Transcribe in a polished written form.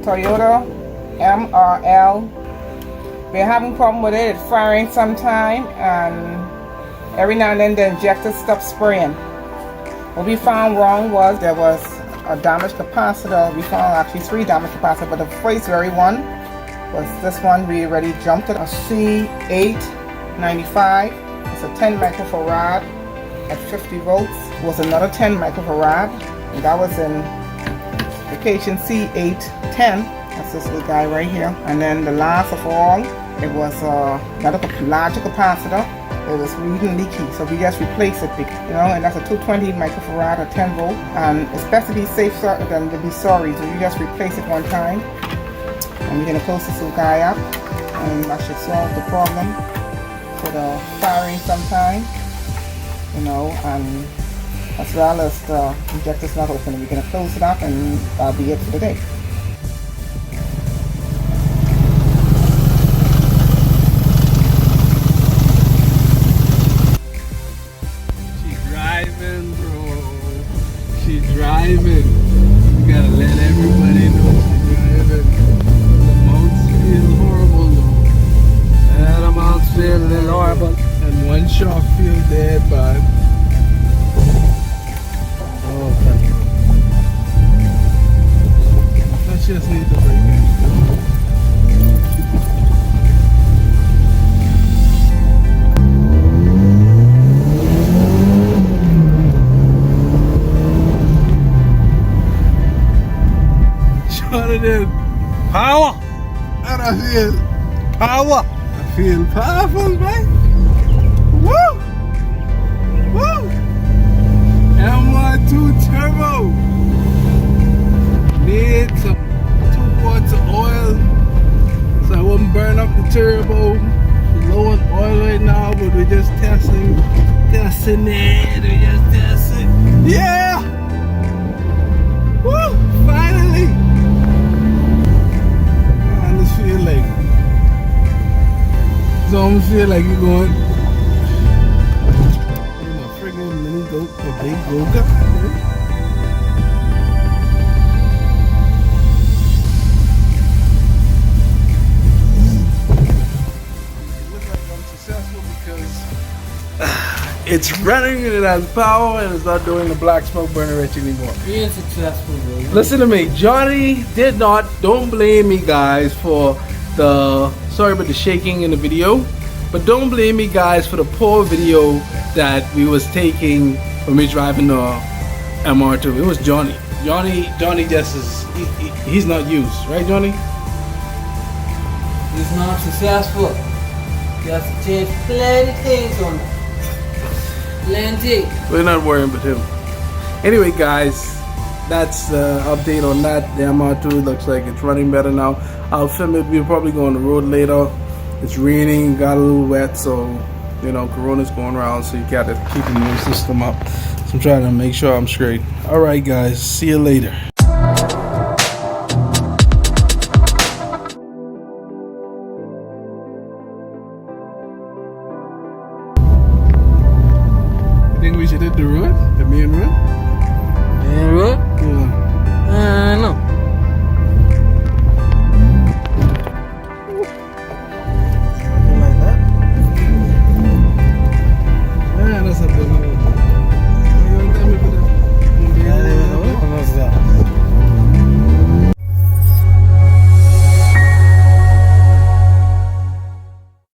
Toyota MRL. We're having a problem with it. It's firing sometime, and every now and then the injector stops spraying. What we found wrong was there was a damaged capacitor. We found actually 3 damaged capacitors, but the first very one was this one. We already jumped it, a C895. It's a 10 microfarad at 50 volts. It was another 10 microfarad, and that was in location C810. That's this little guy right here. And then the last of all, it was another larger capacitor. It was reading leaky, so we just replaced it, and that's a 220 microfarad or 10 volt, and it's best to be safe than to be sorry, so you just replace it one time, and we're going to close this little guy up, and that should solve the problem for the firing sometime, and as well as the injector's not open. We're going to close it up, and that'll be it for the day. She's driving. You gotta let everybody know she's driving. The mounts feel horrible though. And the mounts feel horrible. And one shock feels dead bad. Oh, thank you. Let's just need to break in. What it is? Power! And I feel power! I feel powerful, man! Woo! Woo! MR2 turbo! Need some 2 quarts of oil so I won't burn up the turbo. It's low on oil right now, but we're just testing it. We're just testing. Yeah! Woo! Finally! Feel like it's almost feel like you're going in a friggin' mini goat, a big go-kart. It looks like I'm successful because it's running and it has power and it's not doing the black smoke burner wrench anymore. Being successful, bro. Listen to me, Johnny did not, don't blame me guys for the, sorry about the shaking in the video, but don't blame me guys for the poor video that we was taking when we driving the MR2. It was Johnny. Johnny just is, he's not used, right Johnny? He's not successful. He has to change plenty things on it. Plenty. We're not worrying about him. Anyway guys, that's the update on that. The MR2 looks like it's running better now. I'll film it. We'll probably go on the road later. It's raining, got a little wet, so Corona's going around, so you gotta keep the immune system up. So I'm trying to make sure I'm straight. Alright guys, see you later. You think we should hit the road? The main road? Main road? Yeah.